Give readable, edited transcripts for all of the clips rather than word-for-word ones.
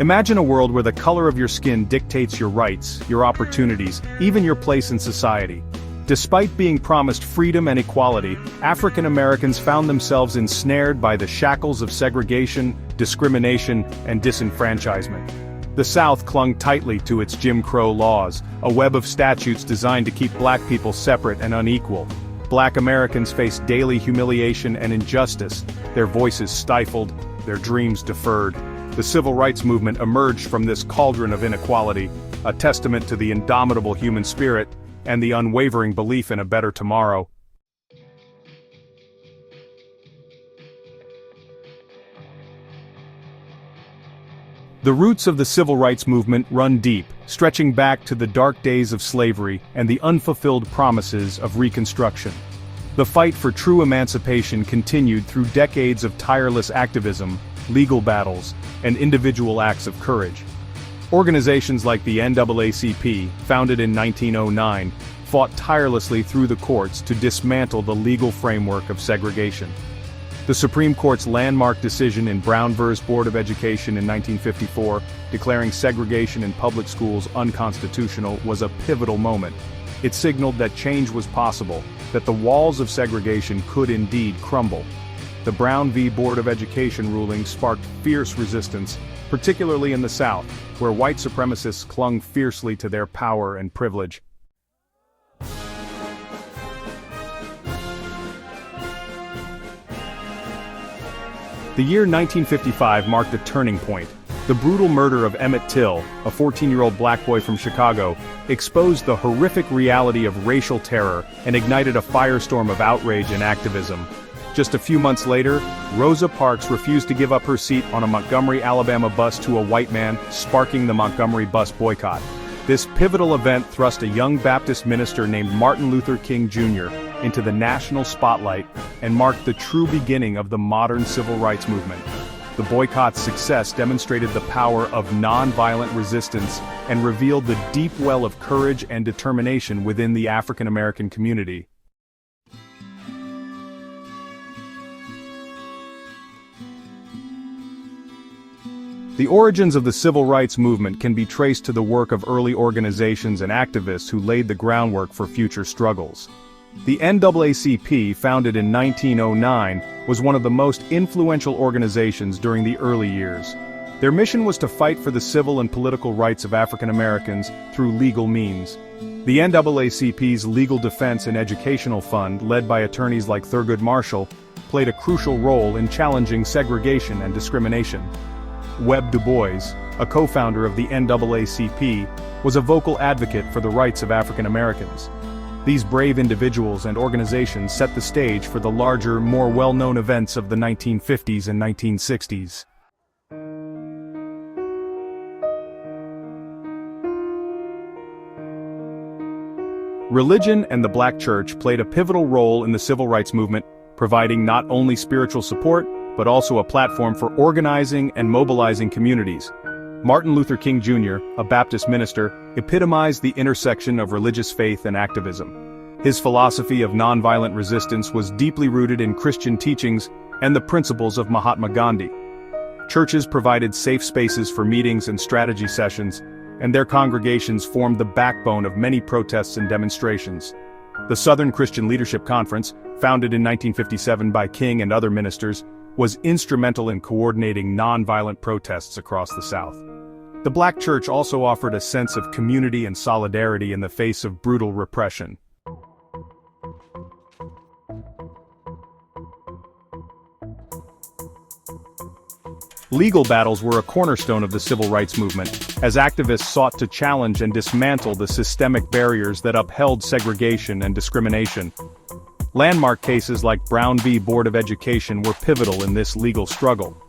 Imagine a world where the color of your skin dictates your rights, your opportunities, even your place in society. Despite being promised freedom and equality, African Americans found themselves ensnared by the shackles of segregation, discrimination, and disenfranchisement. The South clung tightly to its Jim Crow laws, a web of statutes designed to keep black people separate and unequal. Black Americans faced daily humiliation and injustice, their voices stifled, their dreams deferred. The civil rights movement emerged from this cauldron of inequality, a testament to the indomitable human spirit and the unwavering belief in a better tomorrow. The roots of the civil rights movement run deep, stretching back to the dark days of slavery and the unfulfilled promises of Reconstruction. The fight for true emancipation continued through decades of tireless activism, legal battles, and individual acts of courage. Organizations like the NAACP, founded in 1909, fought tirelessly through the courts to dismantle the legal framework of segregation. The Supreme Court's landmark decision in Brown v. Board of Education in 1954, declaring segregation in public schools unconstitutional, was a pivotal moment. It signaled that change was possible, that the walls of segregation could indeed crumble. The Brown v. Board of Education ruling sparked fierce resistance, particularly in the South, where white supremacists clung fiercely to their power and privilege. The year 1955 marked a turning point. The brutal murder of Emmett Till, a 14-year-old black boy from Chicago, exposed the horrific reality of racial terror and ignited a firestorm of outrage and activism. Just a few months later, Rosa Parks refused to give up her seat on a Montgomery, Alabama bus to a white man, sparking the Montgomery Bus Boycott. This pivotal event thrust a young Baptist minister named Martin Luther King Jr. into the national spotlight and marked the true beginning of the modern civil rights movement. The boycott's success demonstrated the power of nonviolent resistance and revealed the deep well of courage and determination within the African American community. The origins of the civil rights movement can be traced to the work of early organizations and activists who laid the groundwork for future struggles. The NAACP, founded in 1909, was one of the most influential organizations during the early years. Their mission was to fight for the civil and political rights of African Americans through legal means. The NAACP's Legal Defense and Educational Fund, led by attorneys like Thurgood Marshall, played a crucial role in challenging segregation and discrimination. Webb Du Bois, a co-founder of the NAACP, was a vocal advocate for the rights of African Americans. These brave individuals and organizations set the stage for the larger, more well-known events of the 1950s and 1960s. Religion and the Black Church played a pivotal role in the civil rights movement, providing not only spiritual support, but also a platform for organizing and mobilizing communities. Martin Luther King Jr., a Baptist minister, epitomized the intersection of religious faith and activism. His philosophy of nonviolent resistance was deeply rooted in Christian teachings and the principles of Mahatma Gandhi. Churches provided safe spaces for meetings and strategy sessions, and their congregations formed the backbone of many protests and demonstrations. The Southern Christian Leadership Conference, founded in 1957 by King and other ministers, was instrumental in coordinating nonviolent protests across the South. The Black Church also offered a sense of community and solidarity in the face of brutal repression. Legal battles were a cornerstone of the civil rights movement, as activists sought to challenge and dismantle the systemic barriers that upheld segregation and discrimination. Landmark cases like Brown v. Board of Education were pivotal in this legal struggle.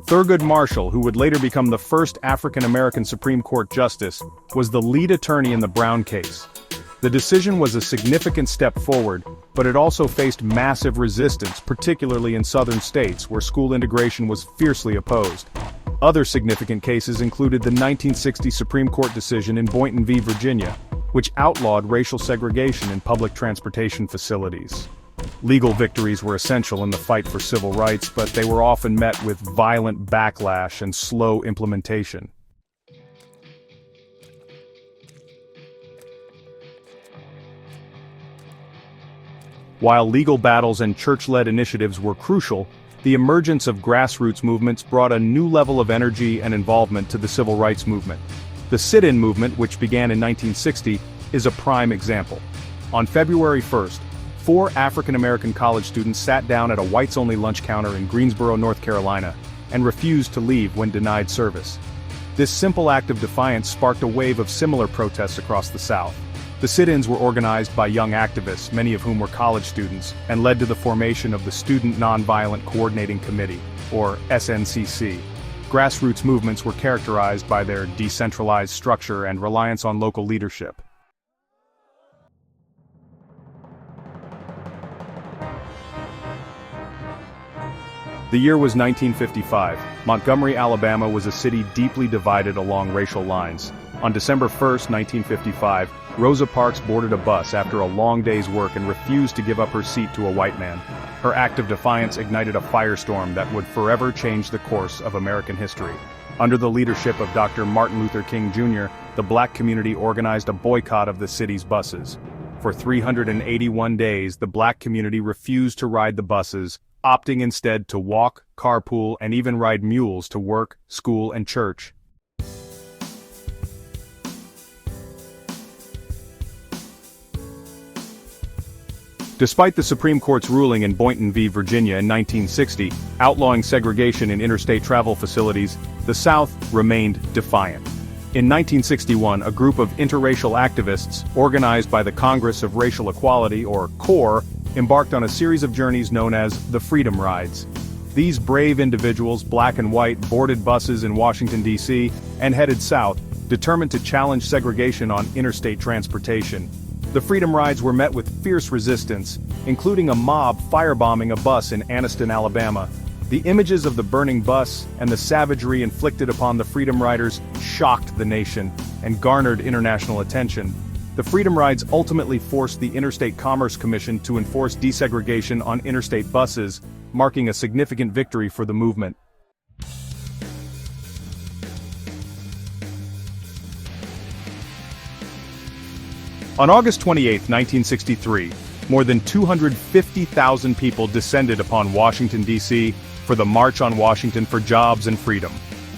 Thurgood Marshall, who would later become the first African-American Supreme Court justice, was the lead attorney in the Brown case. The decision was a significant step forward, but it also faced massive resistance, particularly in southern states where school integration was fiercely opposed. Other significant cases included the 1960 Supreme Court decision in Boynton v. Virginia, which outlawed racial segregation in public transportation facilities. Legal victories were essential in the fight for civil rights, but they were often met with violent backlash and slow implementation. While legal battles and church-led initiatives were crucial, the emergence of grassroots movements brought a new level of energy and involvement to the civil rights movement. The sit-in movement, which began in 1960, is a prime example. On February 1st, 4 African-American college students sat down at a whites-only lunch counter in Greensboro, North Carolina, and refused to leave when denied service. This simple act of defiance sparked a wave of similar protests across the South. The sit-ins were organized by young activists, many of whom were college students, and led to the formation of the Student Nonviolent Coordinating Committee, or SNCC. Grassroots movements were characterized by their decentralized structure and reliance on local leadership. The year was 1955. Montgomery, Alabama was a city deeply divided along racial lines. On December 1, 1955, Rosa Parks boarded a bus after a long day's work and refused to give up her seat to a white man. Her act of defiance ignited a firestorm that would forever change the course of American history. Under the leadership of Dr. Martin Luther King Jr., the black community organized a boycott of the city's buses. For 381 days, the black community refused to ride the buses, opting instead to walk, carpool, and even ride mules to work, school, and church. Despite the Supreme Court's ruling in Boynton v. Virginia in 1960, outlawing segregation in interstate travel facilities, the South remained defiant. In 1961, a group of interracial activists, organized by the Congress of Racial Equality, or CORE, embarked on a series of journeys known as the Freedom Rides. These brave individuals, black and white, boarded buses in Washington, D.C., and headed south, determined to challenge segregation on interstate transportation. The Freedom Rides were met with fierce resistance, including a mob firebombing a bus in Anniston, Alabama. The images of the burning bus and the savagery inflicted upon the Freedom Riders shocked the nation and garnered international attention. The Freedom Rides ultimately forced the Interstate Commerce Commission to enforce desegregation on interstate buses, marking a significant victory for the movement. On August 28, 1963, more than 250,000 people descended upon Washington, D.C. for the March on Washington for Jobs and Freedom.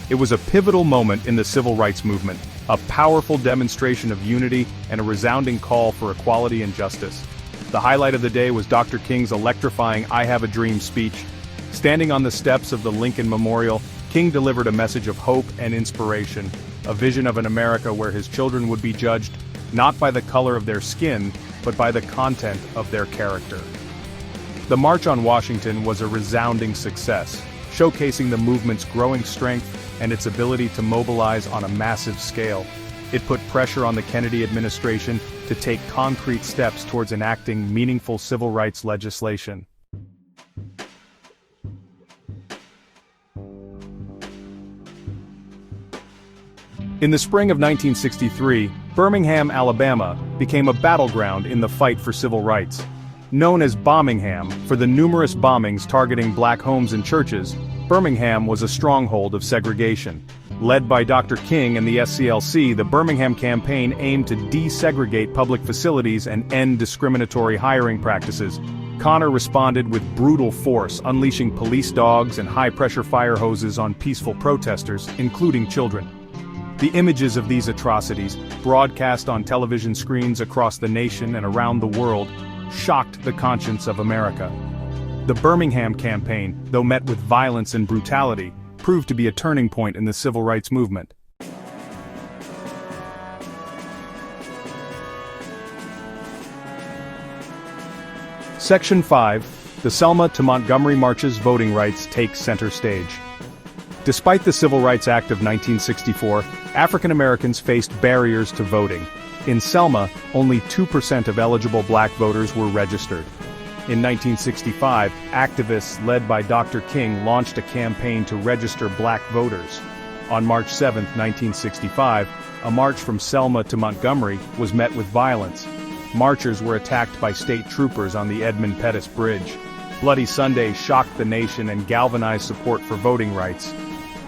It was a pivotal moment in the civil rights movement, a powerful demonstration of unity and a resounding call for equality and justice. The highlight of the day was Dr. King's electrifying "I Have a Dream" speech. Standing on the steps of the Lincoln Memorial, King delivered a message of hope and inspiration, a vision of an America where his children would be judged not by the color of their skin, but by the content of their character. The March on Washington was a resounding success, showcasing the movement's growing strength and its ability to mobilize on a massive scale. It put pressure on the Kennedy administration to take concrete steps towards enacting meaningful civil rights legislation. In the spring of 1963, Birmingham, Alabama, became a battleground in the fight for civil rights. Known as Bombingham for the numerous bombings targeting black homes and churches, Birmingham was a stronghold of segregation. Led by Dr. King and the SCLC, the Birmingham campaign aimed to desegregate public facilities and end discriminatory hiring practices. Connor responded with brutal force, unleashing police dogs and high-pressure fire hoses on peaceful protesters, including children. The images of these atrocities, broadcast on television screens across the nation and around the world, shocked the conscience of America. The Birmingham campaign, though met with violence and brutality, proved to be a turning point in the civil rights movement. Section 5, the Selma to Montgomery March's voting rights take center stage. Despite the Civil Rights Act of 1964, African Americans faced barriers to voting. In Selma, only 2% of eligible black voters were registered. In 1965, activists led by Dr. King launched a campaign to register black voters. On March 7, 1965, a march from Selma to Montgomery was met with violence. marchers were attacked by state troopers on the Edmund Pettus Bridge. Bloody Sunday shocked the nation and galvanized support for voting rights.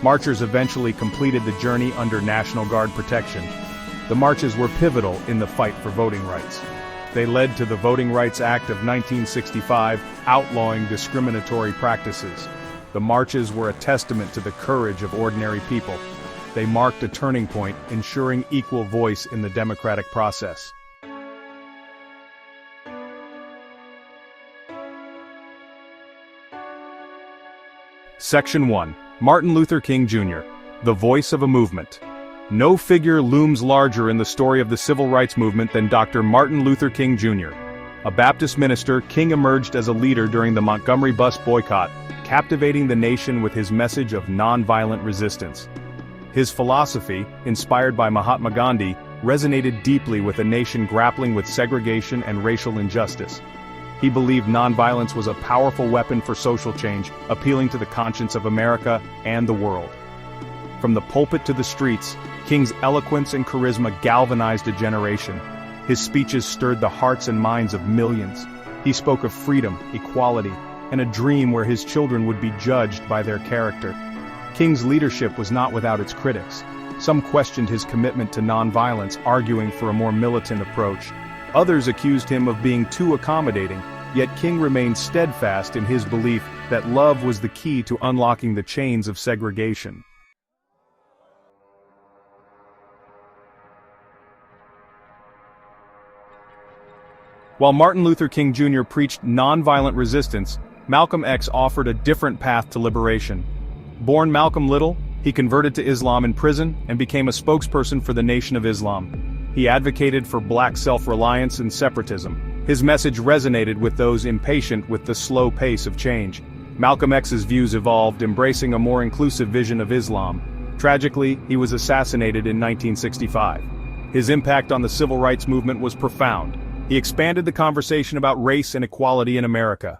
Marchers eventually completed the journey under National Guard protection. The marches were pivotal in the fight for voting rights. They led to the Voting Rights Act of 1965, outlawing discriminatory practices. The marches were a testament to the courage of ordinary people. They marked a turning point, ensuring equal voice in the democratic process. Section 1. Martin Luther King Jr., the voice of a movement. No figure looms larger in the story of the civil rights movement than Dr. Martin Luther King Jr. A Baptist minister, King emerged as a leader during the Montgomery Bus Boycott, captivating the nation with his message of nonviolent resistance. His philosophy, inspired by Mahatma Gandhi, resonated deeply with a nation grappling with segregation and racial injustice. He believed nonviolence was a powerful weapon for social change, appealing to the conscience of America and the world. From the pulpit to the streets, King's eloquence and charisma galvanized a generation. His speeches stirred the hearts and minds of millions. He spoke of freedom, equality, and a dream where his children would be judged by their character. King's leadership was not without its critics. Some questioned his commitment to nonviolence, arguing for a more militant approach. Others accused him of being too accommodating, yet King remained steadfast in his belief that love was the key to unlocking the chains of segregation. While Martin Luther King Jr. preached nonviolent resistance, Malcolm X offered a different path to liberation. Born Malcolm Little, he converted to Islam in prison and became a spokesperson for the Nation of Islam. He advocated for black self-reliance and separatism. His message resonated with those impatient with the slow pace of change. Malcolm X's views evolved, embracing a more inclusive vision of Islam. Tragically, he was assassinated in 1965. His impact on the civil rights movement was profound. He expanded the conversation about race and equality in America.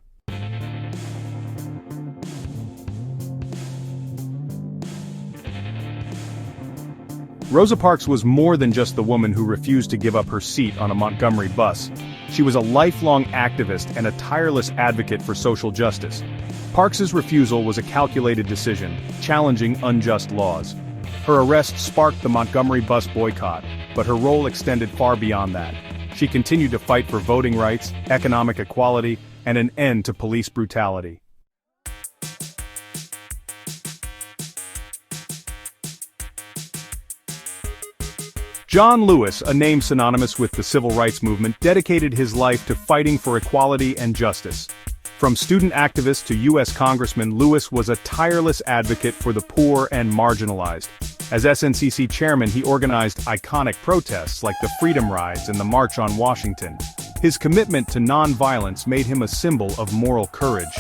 Rosa Parks was more than just the woman who refused to give up her seat on a Montgomery bus. She was a lifelong activist and a tireless advocate for social justice. Parks's refusal was a calculated decision, challenging unjust laws. Her arrest sparked the Montgomery Bus Boycott, but her role extended far beyond that. She continued to fight for voting rights, economic equality, and an end to police brutality. John Lewis, a name synonymous with the civil rights movement, dedicated his life to fighting for equality and justice. From student activist to U.S. Congressman, Lewis was a tireless advocate for the poor and marginalized. As SNCC chairman, he organized iconic protests like the Freedom Rides and the March on Washington. His commitment to nonviolence made him a symbol of moral courage.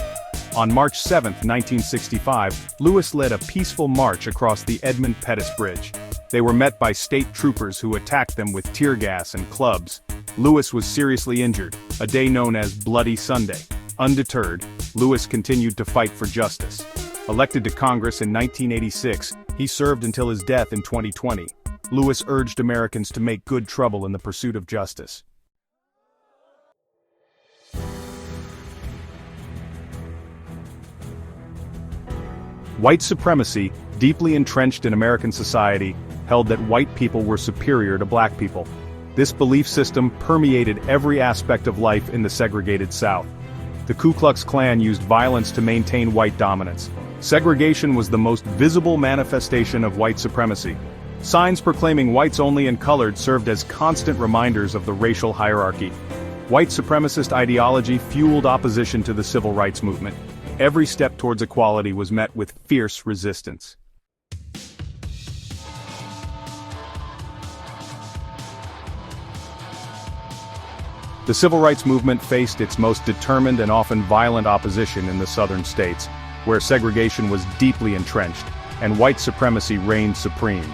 On March 7, 1965, Lewis led a peaceful march across the Edmund Pettus Bridge. They were met by state troopers who attacked them with tear gas and clubs. Lewis was seriously injured, a day known as Bloody Sunday. Undeterred, Lewis continued to fight for justice. Elected to Congress in 1986, he served until his death in 2020. Lewis urged Americans to make good trouble in the pursuit of justice. White supremacy, deeply entrenched in American society, held that white people were superior to black people. This belief system permeated every aspect of life in the segregated South. The Ku Klux Klan used violence to maintain white dominance. Segregation was the most visible manifestation of white supremacy. Signs proclaiming whites only and colored served as constant reminders of the racial hierarchy. White supremacist ideology fueled opposition to the civil rights movement. Every step towards equality was met with fierce resistance. The civil rights movement faced its most determined and often violent opposition in the southern states, where segregation was deeply entrenched, and white supremacy reigned supreme.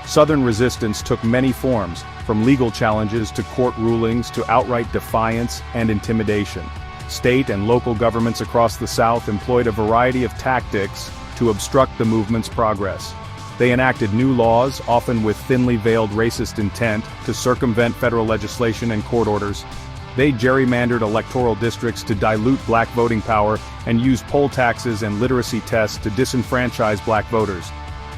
Southern resistance took many forms, from legal challenges to court rulings to outright defiance and intimidation. State and local governments across the South employed a variety of tactics to obstruct the movement's progress. They enacted new laws, often with thinly veiled racist intent, to circumvent federal legislation and court orders. They gerrymandered electoral districts to dilute black voting power and used poll taxes and literacy tests to disenfranchise black voters.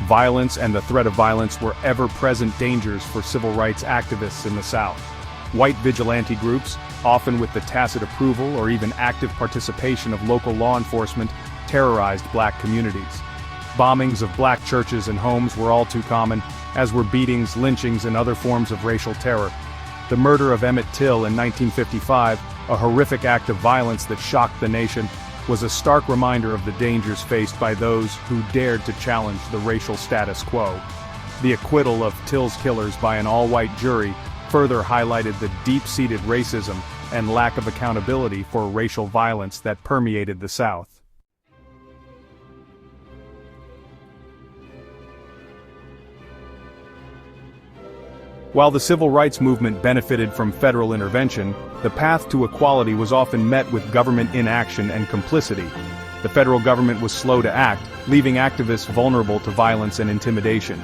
Violence and the threat of violence were ever-present dangers for civil rights activists in the South. White vigilante groups, often with the tacit approval or even active participation of local law enforcement, terrorized black communities. Bombings of black churches and homes were all too common, as were beatings, lynchings, and other forms of racial terror. The murder of Emmett Till in 1955, a horrific act of violence that shocked the nation, was a stark reminder of the dangers faced by those who dared to challenge the racial status quo. The acquittal of Till's killers by an all-white jury further highlighted the deep-seated racism and lack of accountability for racial violence that permeated the South. While the civil rights movement benefited from federal intervention, the path to equality was often met with government inaction and complicity. The federal government was slow to act, leaving activists vulnerable to violence and intimidation.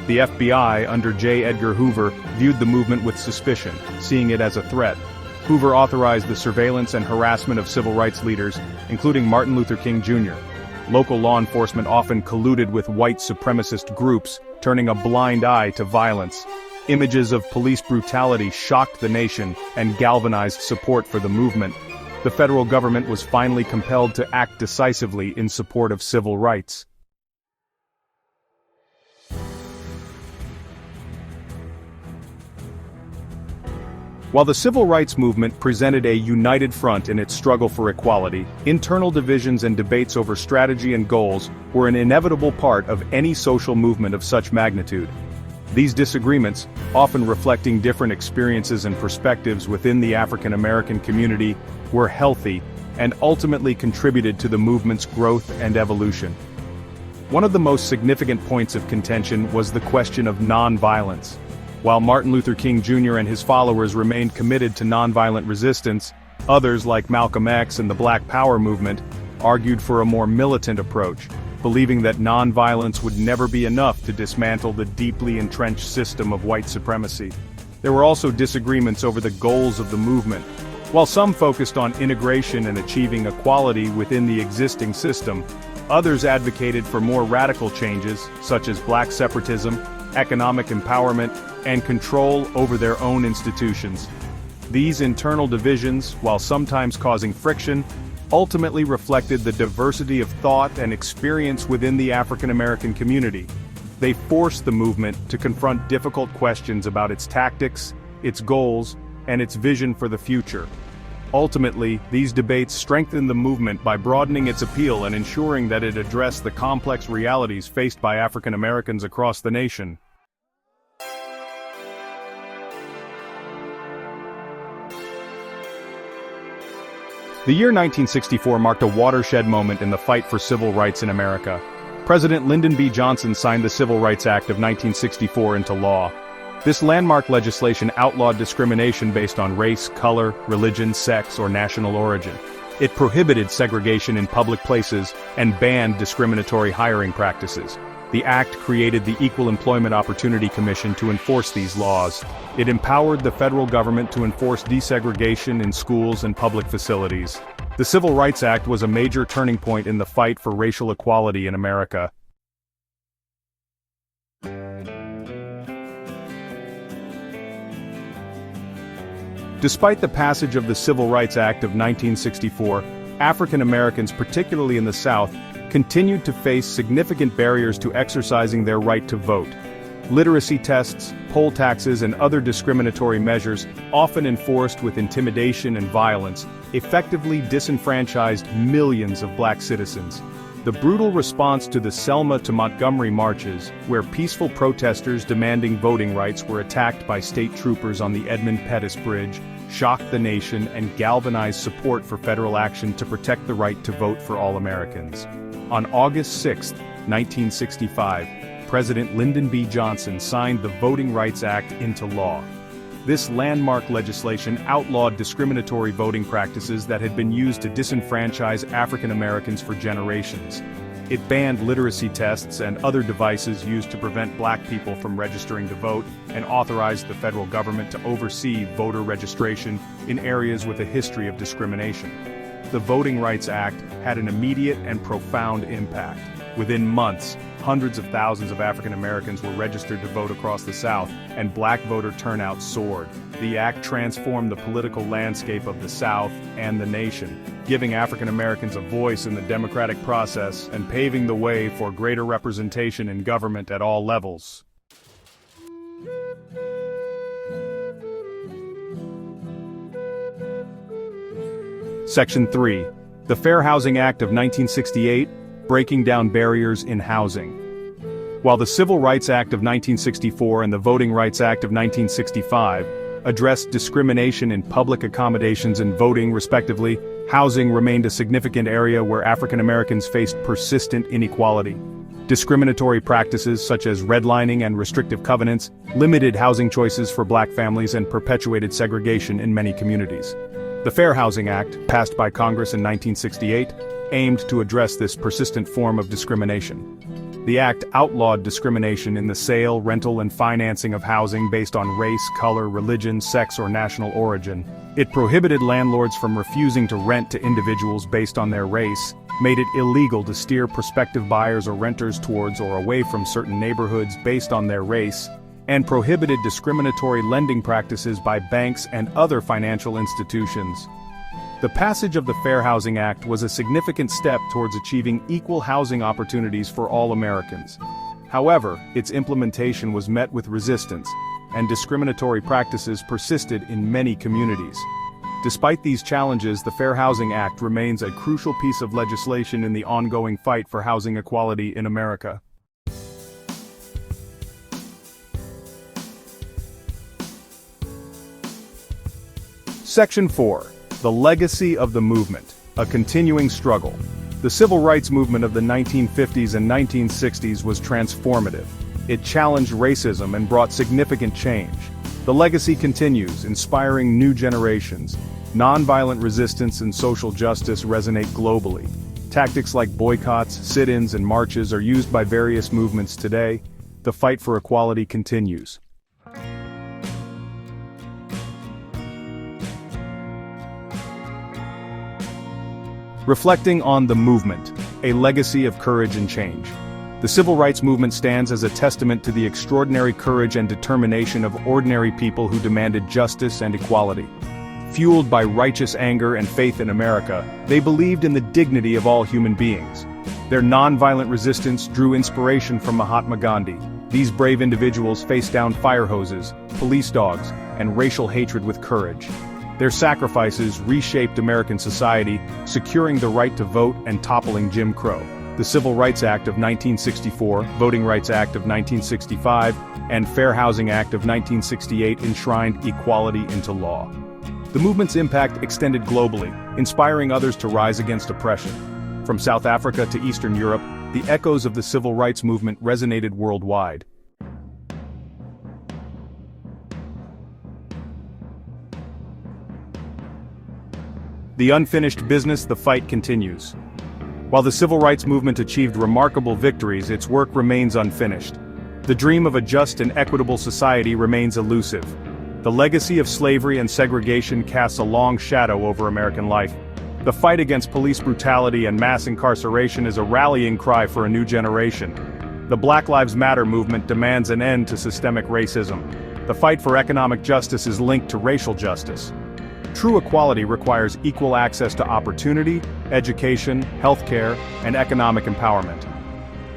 The FBI, under J. Edgar Hoover, viewed the movement with suspicion, seeing it as a threat. Hoover authorized the surveillance and harassment of civil rights leaders, including Martin Luther King Jr. Local law enforcement often colluded with white supremacist groups, turning a blind eye to violence. Images of police brutality shocked the nation and galvanized support for the movement. The federal government was finally compelled to act decisively in support of civil rights. While the civil rights movement presented a united front in its struggle for equality, internal divisions and debates over strategy and goals were an inevitable part of any social movement of such magnitude. These disagreements, often reflecting different experiences and perspectives within the African American community, were healthy and ultimately contributed to the movement's growth and evolution. One of the most significant points of contention was the question of nonviolence. While Martin Luther King Jr. and his followers remained committed to nonviolent resistance, others like Malcolm X and the Black Power movement argued for a more militant approach, believing that nonviolence would never be enough to dismantle the deeply entrenched system of white supremacy. There were also disagreements over the goals of the movement. While some focused on integration and achieving equality within the existing system, others advocated for more radical changes, such as black separatism, economic empowerment, and control over their own institutions. These internal divisions, while sometimes causing friction, ultimately reflected the diversity of thought and experience within the African American community. They forced the movement to confront difficult questions about its tactics, its goals, and its vision for the future. Ultimately, these debates strengthened the movement by broadening its appeal and ensuring that it addressed the complex realities faced by African Americans across the nation. The year 1964 marked a watershed moment in the fight for civil rights in America. President Lyndon B. Johnson signed the Civil Rights Act of 1964 into law. This landmark legislation outlawed discrimination based on race, color, religion, sex, or national origin. It prohibited segregation in public places and banned discriminatory hiring practices. The act created the Equal Employment Opportunity Commission to enforce these laws. It empowered the federal government to enforce desegregation in schools and public facilities. The Civil Rights Act was a major turning point in the fight for racial equality in America. Despite the passage of the Civil Rights Act of 1964, African Americans, particularly in the South, continued to face significant barriers to exercising their right to vote. Literacy tests, poll taxes, and other discriminatory measures, often enforced with intimidation and violence, effectively disenfranchised millions of black citizens. The brutal response to the Selma to Montgomery marches, where peaceful protesters demanding voting rights were attacked by state troopers on the Edmund Pettus Bridge, shocked the nation and galvanized support for federal action to protect the right to vote for all Americans. On August 6, 1965, President Lyndon B. Johnson signed the Voting Rights Act into law. This landmark legislation outlawed discriminatory voting practices that had been used to disenfranchise African Americans for generations. It banned literacy tests and other devices used to prevent black people from registering to vote, and authorized the federal government to oversee voter registration in areas with a history of discrimination. The Voting Rights Act had an immediate and profound impact. Within months, hundreds of thousands of African Americans were registered to vote across the South, and black voter turnout soared. The act transformed the political landscape of the South and the nation, giving African Americans a voice in the democratic process and paving the way for greater representation in government at all levels. Section 3. The Fair Housing Act of 1968, breaking down barriers in housing. While the Civil Rights Act of 1964 and the Voting Rights Act of 1965 addressed discrimination in public accommodations and voting, respectively, housing remained a significant area where African Americans faced persistent inequality. Discriminatory practices such as redlining and restrictive covenants limited housing choices for black families and perpetuated segregation in many communities. The Fair Housing Act, passed by Congress in 1968, aimed to address this persistent form of discrimination. The act outlawed discrimination in the sale, rental, and financing of housing based on race, color, religion, sex, or national origin. It prohibited landlords from refusing to rent to individuals based on their race, made it illegal to steer prospective buyers or renters towards or away from certain neighborhoods based on their race, and prohibited discriminatory lending practices by banks and other financial institutions. The passage of the Fair Housing Act was a significant step towards achieving equal housing opportunities for all Americans. However, its implementation was met with resistance, and discriminatory practices persisted in many communities. Despite these challenges, the Fair Housing Act remains a crucial piece of legislation in the ongoing fight for housing equality in America. Section 4. The Legacy of the Movement, a continuing struggle. The civil rights movement of the 1950s and 1960s was transformative. It challenged racism and brought significant change. The legacy continues, inspiring new generations. Nonviolent resistance and social justice resonate globally. Tactics like boycotts, sit-ins, and marches are used by various movements today. The fight for equality continues. Reflecting on the movement, a legacy of courage and change. The civil rights movement stands as a testament to the extraordinary courage and determination of ordinary people who demanded justice and equality. Fueled by righteous anger and faith in America, they believed in the dignity of all human beings. Their nonviolent resistance drew inspiration from Mahatma Gandhi. These brave individuals faced down fire hoses, police dogs, and racial hatred with courage. Their sacrifices reshaped American society, securing the right to vote and toppling Jim Crow. The Civil Rights Act of 1964, Voting Rights Act of 1965, and Fair Housing Act of 1968 enshrined equality into law. The movement's impact extended globally, inspiring others to rise against oppression. From South Africa to Eastern Europe, the echoes of the civil rights movement resonated worldwide. The unfinished business, the fight continues. While the civil rights movement achieved remarkable victories, its work remains unfinished. The dream of a just and equitable society remains elusive. The legacy of slavery and segregation casts a long shadow over American life. The fight against police brutality and mass incarceration is a rallying cry for a new generation. The Black Lives Matter movement demands an end to systemic racism. The fight for economic justice is linked to racial justice. True equality requires equal access to opportunity, education, healthcare, and economic empowerment.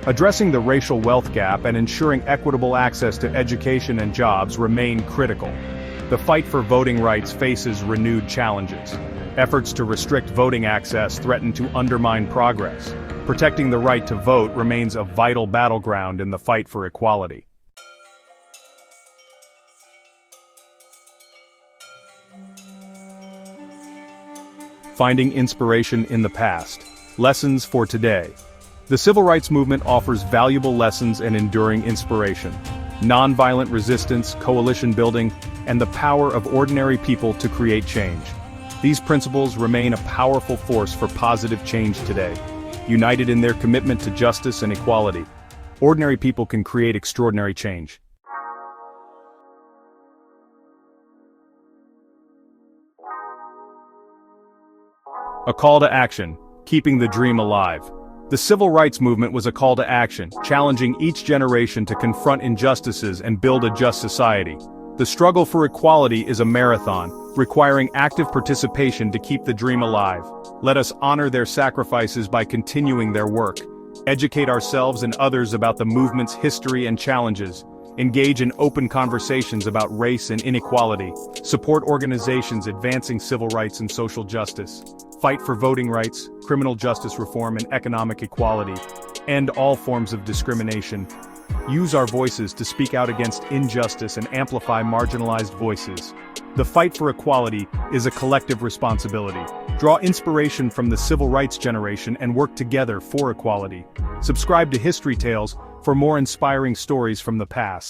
Addressing the racial wealth gap and ensuring equitable access to education and jobs remain critical. The fight for voting rights faces renewed challenges. Efforts to restrict voting access threaten to undermine progress. Protecting the right to vote remains a vital battleground in the fight for equality. Finding inspiration in the past. Lessons for today. The civil rights movement offers valuable lessons and enduring inspiration. Nonviolent resistance, coalition building, and the power of ordinary people to create change. These principles remain a powerful force for positive change today. united in their commitment to justice and equality. Ordinary people can create extraordinary change. A call to action, keeping the dream alive. The civil rights movement was a call to action, challenging each generation to confront injustices and build a just society. The struggle for equality is a marathon, requiring active participation to keep the dream alive. Let us honor their sacrifices by continuing their work. Educate ourselves and others about the movement's history and challenges. Engage in open conversations about race and inequality. Support organizations advancing civil rights and social justice. Fight for voting rights, criminal justice reform, and economic equality. End all forms of discrimination. Use our voices to speak out against injustice and amplify marginalized voices. The fight for equality is a collective responsibility. Draw inspiration from the civil rights generation and work together for equality. Subscribe to History Tales for more inspiring stories from the past.